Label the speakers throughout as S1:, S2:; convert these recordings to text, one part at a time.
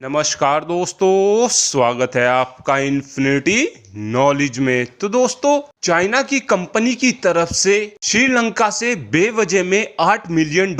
S1: नमस्कार दोस्तों, स्वागत है आपका इन्फिनिटी नॉलेज में। तो दोस्तों, चाइना की कंपनी की तरफ से श्रीलंका से बेवजह में $8 मिलियन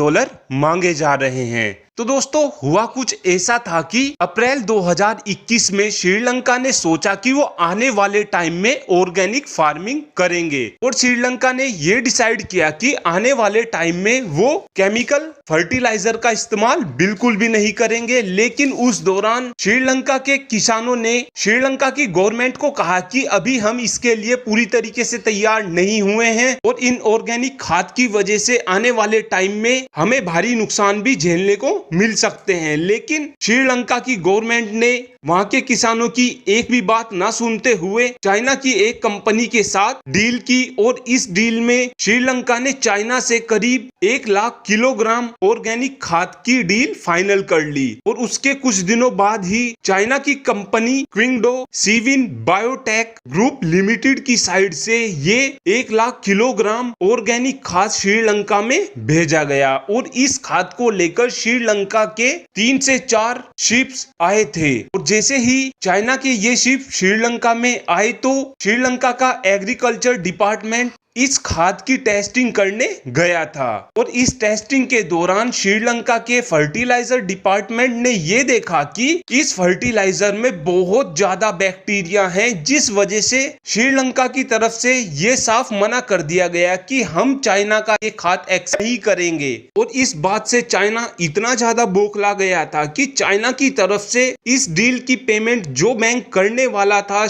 S1: मांगे जा रहे हैं। तो दोस्तों, हुआ कुछ ऐसा था कि अप्रैल 2021 में श्रीलंका ने सोचा कि वो आने वाले टाइम में ऑर्गेनिक फार्मिंग करेंगे और श्रीलंका ने ये डिसाइड किया कि आने वाले टाइम में वो केमिकल फर्टिलाइजर का इस्तेमाल बिल्कुल भी नहीं करेंगे। लेकिन उस दौरान श्रीलंका के किसानों ने श्रीलंका की गवर्नमेंट को कहा कि अभी हम इसके लिए पूरी तरीके से तैयार नहीं हुए हैं और इन ऑर्गेनिक खाद की वजह से आने वाले टाइम में हमें भारी नुकसान भी झेलने को मिल सकते हैं। लेकिन श्रीलंका की गवर्नमेंट ने वहां के किसानों की एक भी बात ना सुनते हुए चाइना की एक कंपनी के साथ डील की और इस डील में श्रीलंका ने चाइना से करीब 1 लाख किलोग्राम ऑर्गेनिक खाद की डील फाइनल कर ली। और उसके कुछ दिनों बाद ही चाइना की कंपनी क्विंगडो सीविन बायोटेक ग्रुप लिमिटेड की साइड से ये 1 लाख किलोग्राम ऑर्गेनिक खाद श्रीलंका में भेजा गया और इस खाद को लेकर श्रीलंका के 3 से 4 शिप्स आए थे। और जैसे ही चाइना के ये शिप श्रीलंका में आए तो श्रीलंका का एग्रीकल्चर डिपार्टमेंट इस खाद की टेस्टिंग करने गया था और इस टेस्टिंग के दौरान श्रीलंका के फर्टिलाइजर डिपार्टमेंट ने ये देखा कि इस फर्टिलाइजर में बहुत ज्यादा बैक्टीरिया हैं, जिस वजह से श्रीलंका की तरफ से ये साफ मना कर दिया गया कि हम चाइना का ये खाद एक्सेप्ट नहीं करेंगे। और इस बात से चाइना इतना ज्यादा बौखला गया था कि चाइना की तरफ से इस डील की पेमेंट जो बैंक करने वाला था,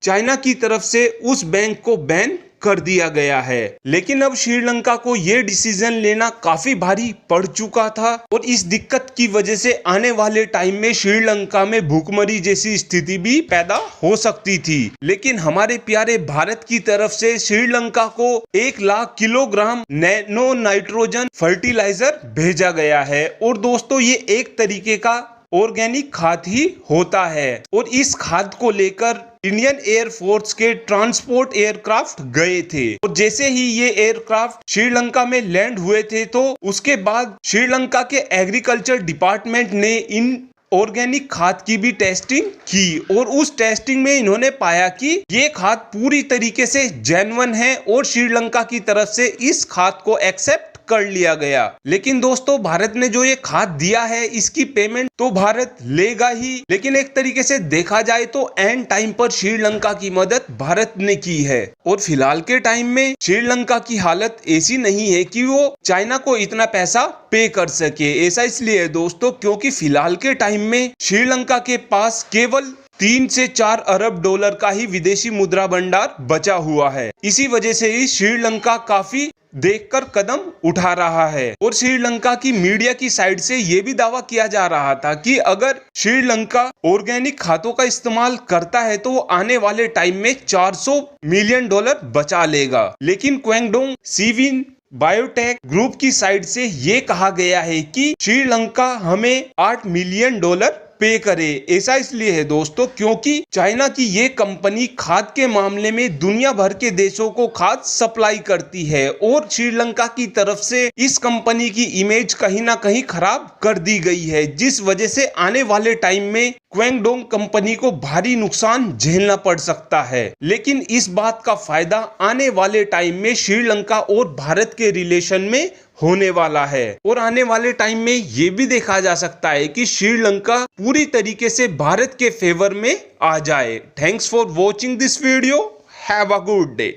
S1: चाइना की तरफ से उस बैंक को बैन कर दिया गया है। लेकिन अब श्रीलंका को यह डिसीजन लेना काफी भारी पड़ चुका था और इस दिक्कत की वजह से आने वाले टाइम में श्रीलंका में भूखमरी जैसी स्थिति भी पैदा हो सकती थी। लेकिन हमारे प्यारे भारत की तरफ से श्रीलंका को 1 lakh kilogram nano nitrogen fertiliser भेजा गया है। और दोस्तों, ये एक तरीके का ऑर्गेनिक खाद ही होता है और इस खाद को लेकर इंडियन एयरफोर्स के ट्रांसपोर्ट एयरक्राफ्ट गए थे। और जैसे ही ये एयरक्राफ्ट श्रीलंका में लैंड हुए थे तो उसके बाद श्रीलंका के एग्रीकल्चर डिपार्टमेंट ने इन ऑर्गेनिक खाद की भी टेस्टिंग की और उस टेस्टिंग में इन्होंने पाया कि ये खाद पूरी तरीके से जेन्युइन है और श्रीलंका की तरफ से इस खाद को एक्सेप्ट कर लिया गया। लेकिन दोस्तों, भारत ने जो ये खाद दिया है इसकी पेमेंट तो भारत लेगा ही, लेकिन एक तरीके से देखा जाए तो एंड टाइम पर श्रीलंका की मदद भारत ने की है। और फिलहाल के टाइम में श्रीलंका की हालत ऐसी नहीं है कि वो चाइना को इतना पैसा पे कर सके। ऐसा इसलिए है दोस्तों क्योंकि फिलहाल के टाइम में श्रीलंका के पास केवल 3 से 4 अरब डॉलर का ही विदेशी मुद्रा भंडार बचा हुआ है। इसी वजह से ही श्रीलंका काफी देखकर कदम उठा रहा है। और श्रीलंका की मीडिया की साइड से ये भी दावा किया जा रहा था कि अगर श्रीलंका ऑर्गेनिक खादों का इस्तेमाल करता है तो वो आने वाले टाइम में $400 मिलियन बचा लेगा। लेकिन क्विंगडो सीविन बायोटेक ग्रुप की साइड से ये कहा गया है कि श्रीलंका हमें $8 मिलियन पे करे। ऐसा इसलिए है दोस्तों क्योंकि चाइना की ये कंपनी खाद के मामले में दुनिया भर के देशों को खाद सप्लाई करती है और श्रीलंका की तरफ से इस कंपनी की इमेज कहीं ना कहीं खराब कर दी गई है, जिस वजह से आने वाले टाइम में क्विंगडो कंपनी को भारी नुकसान झेलना पड़ सकता है। लेकिन इस बात का फायदा आने वाले टाइम में श्रीलंका और भारत के रिलेशन में होने वाला है और आने वाले टाइम में ये भी देखा जा सकता है कि श्रीलंका पूरी तरीके से भारत के फेवर में आ जाए। Thanks for watching this video. Have a good day.